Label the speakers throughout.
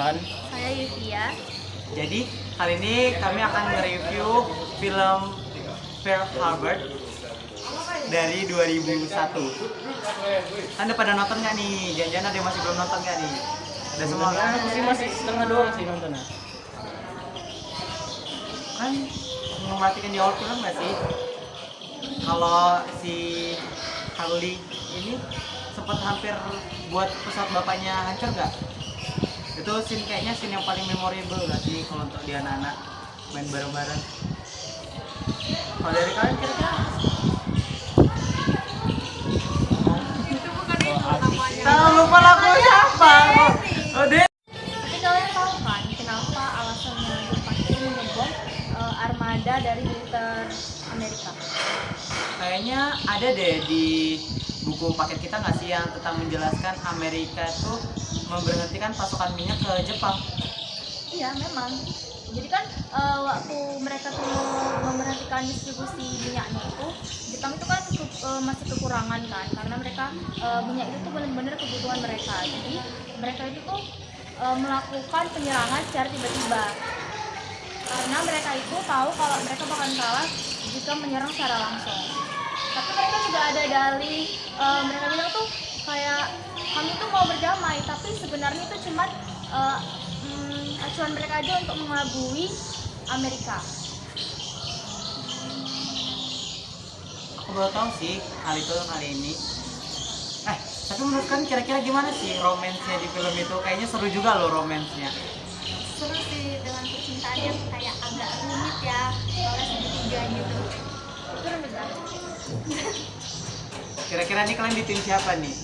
Speaker 1: Johan.
Speaker 2: Saya Yuvia.
Speaker 3: Jadi kali ini kami akan nge-review film Pearl Harbor dari 2001. Kan udah pada nonton nggak nih? Jangan-jangan ada yang masih belum nonton nggak nih? Udah semua kan?
Speaker 1: Masih setengah doang sih nontonnya.
Speaker 3: Kan memperhatikan di awal film nggak sih? Kalau si Harley ini sempat hampir buat pesawat bapaknya hancur nggak? Itu scene kayaknya scene yang paling memorable nggak sih kalau untuk di anak-anak main bareng-bareng? Kalau dari kalian kira-kira? Tahu lupa lagu siapa? Oh deh.
Speaker 2: Tapi kalian tahu kan kenapa alasannya Jepang itu mengebom armada dari militer Amerika?
Speaker 3: Kayaknya ada deh di buku paket kita nggak sih yang tentang menjelaskan Amerika tuh memberhentikan pasokan minyak ke Jepang.
Speaker 2: Iya, memang. Jadi kan waktu mereka tuh memberhentikan distribusi minyaknya itu, Jepang itu kan masih kekurangan kan, karena mereka minyak itu tuh benar-benar kebutuhan mereka. Jadi mereka itu tuh melakukan penyerangan secara tiba-tiba, karena mereka itu tahu kalau mereka bakal kalah jika menyerang secara langsung. Tapi mereka juga ada dalih, mereka bilang tuh kayak kami tuh mau berdamai, tapi sebenarnya itu cuma acuan mereka aja untuk mengelabui Amerika.
Speaker 3: Aku baru tahu sih hal itu kali ini. Tapi menurut kalian kira-kira gimana sih romansnya di film itu? Kayaknya seru juga loh romansnya.
Speaker 2: Seru sih, dengan percintaan yang kayak agak rumit ya, oleh segitiga gitu. Itu rumit banget.
Speaker 3: Kira-kira nih kalian di tim siapa nih?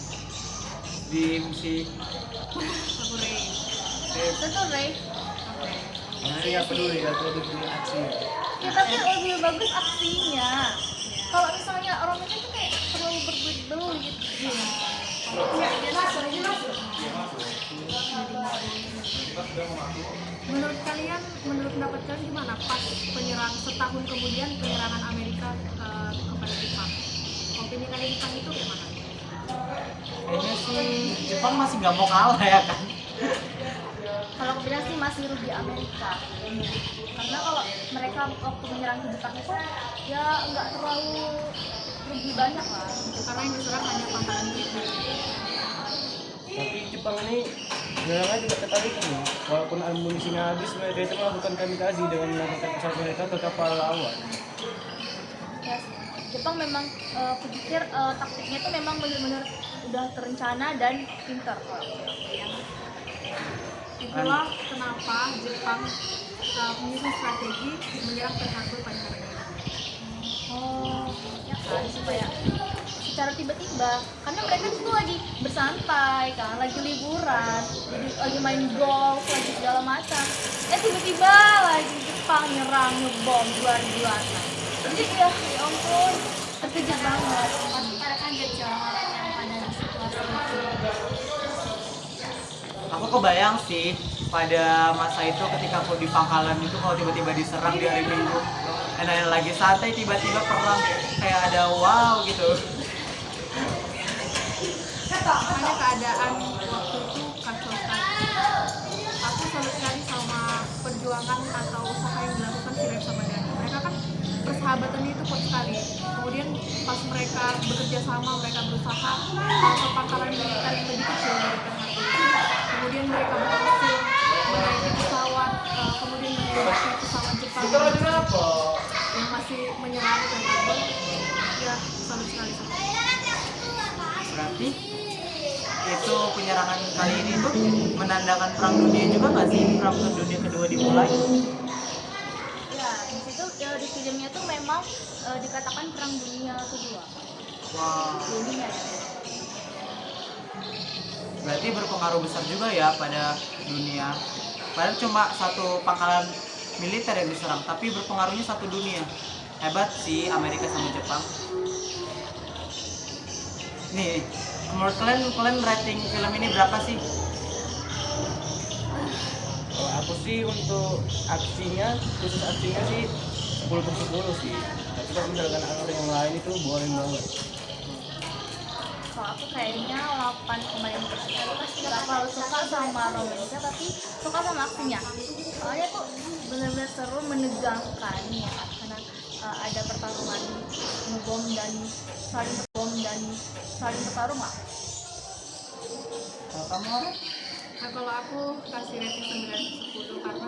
Speaker 3: Di si
Speaker 2: Aku Ray. Betul Ray.
Speaker 1: Saya nggak peduli kalau peduli aksi.
Speaker 2: Ya tapi lebih bagus aksinya. Kalau misalnya romansnya itu kayak terlalu berbelit-belit gitu.
Speaker 4: Menurut kalian, menurut pendapat kalian gimana pas setahun kemudian penyerangan Amerika kepada Jepang? Opini kalian tentang itu gimana?
Speaker 3: kayaknya sih Jepang masih nggak mau kalah ya kan?
Speaker 2: Kalau aku bilang sih masih rugi Amerika. Karena kalau mereka waktu menyerang ke Jepang itu ya nggak terlalu rugi banyak lah.
Speaker 4: Karena yang diserang hanya pangkalan militer.
Speaker 1: Tapi Jepang ini sebenarnya juga tertarik nih. Walaupun amunisinya habis, mereka itu melakukan kamikaze dengan melakukan pesawat mereka ke kapal lawan.
Speaker 2: Ya, Jepang memang kupikir taktiknya itu memang benar-benar udah terencana dan pintar.
Speaker 4: Itulah kenapa Jepang menyusun strategi menyerang Pearl Harbor pada hari ini.
Speaker 2: Oh, ya kan supaya secara tiba-tiba, karena mereka itu lagi bersantai kan, lagi liburan, lagi main golf, lagi segala macam. Tiba-tiba lagi Jepang nyerang, ngebom luar-luar. Jadi ya ampun, terkejut banget. Pasti pada kaget sih orang-orang yang pada di situasi itu.
Speaker 3: Aku kebayang sih pada masa itu ketika aku di pangkalan itu kalau tiba-tiba diserang di hari Minggu, dan lagi santai tiba-tiba perang kayak ada wow gitu.
Speaker 4: Karena keadaan waktu itu kacau sekali. Aku salut sekali sama perjuangan atau usaha yang dilakukan si Rex sama Dani. Mereka kan persahabatannya itu kuat sekali. Kemudian pas mereka bekerja sama, mereka berusaha ke pangkalan militer yang lebih kecil dari Pearl Harbor. Kemudian mereka berhasil menaiki pesawat, kemudian menembaki pesawat Jepang yang masih menyerang Pearl Harbor. Ya, salut sekali sama mereka.
Speaker 3: Berarti itu penyerangan kali ini tuh menandakan perang dunia juga nggak sih? Perang dunia kedua dimulai.
Speaker 2: Ya, di situ ya, di filmnya tuh memang dikatakan perang dunia kedua.
Speaker 3: Wow.
Speaker 2: Dunia ya.
Speaker 3: Berarti berpengaruh besar juga ya pada dunia. Padahal cuma satu pangkalan militer yang diserang, tapi berpengaruhnya satu dunia. Hebat sih Amerika sama Jepang. Nih, menurut kalian rating film ini berapa sih?
Speaker 1: Kalau aku sih untuk aksinya, khusus aksinya sih 10/10 sih. Tapi kalau misalkan aksi yang lain itu boring banget.
Speaker 2: kalau aku kayaknya 8,5%. Gak terlalu suka sama romansnya tapi suka sama aksinya. Soalnya tuh benar-benar seru, menegangkan ya kan? Karena ada pertarungan ngebom dan saling bertarung lah.
Speaker 3: Kalau kamu Aurel?
Speaker 4: Nah, kalau aku kasih rating 9/10 karena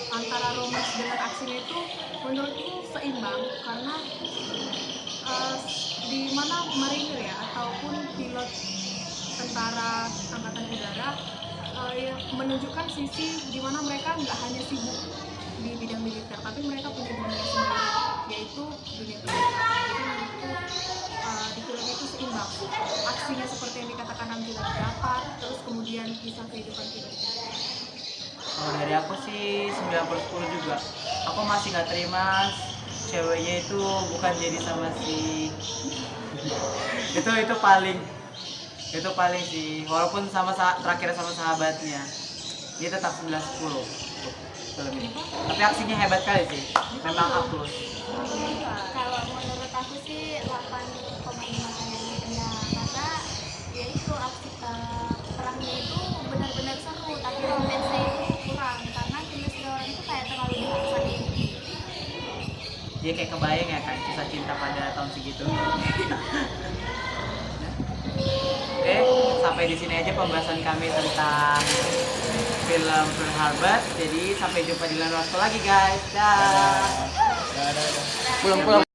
Speaker 4: antara romance dengan aksinya itu menurutku seimbang, karena di mana marinir ya ataupun pilot tentara angkatan udara yang menunjukkan sisi di mana mereka nggak hanya sibuk di bidang militer tapi mereka punya dunia sendiri, yaitu dunia pendidikan. Jadi menurutku di film itu seimbang, aksinya seperti yang dikatakan Amjila dapat, terus kemudian kisah kehidupan pilotnya.
Speaker 3: Kalau dari aku sih 9/10 juga. Aku masih nggak terima ceweknya itu bukan jadi sama si itu paling sih, walaupun terakhir sama sahabatnya, dia tetap 9/10 film ini. Tapi aksinya hebat kali sih, memang A+.
Speaker 2: Kalau menurut aku sih 8,5 kayaknya, karena ya itu aksi perangnya itu benar-benar seru, tapi romansnya itu kurang karena chemistry orang itu kayak terlalu dipaksain.
Speaker 3: Dia kayak kebayang ya kan kisah cinta pada tahun segitu. Oke, sampai di sini aja pembahasan kami tentang film Pearl Harbor. Jadi sampai jumpa di lain waktu lagi guys. Dah.
Speaker 1: Pulang-pulang.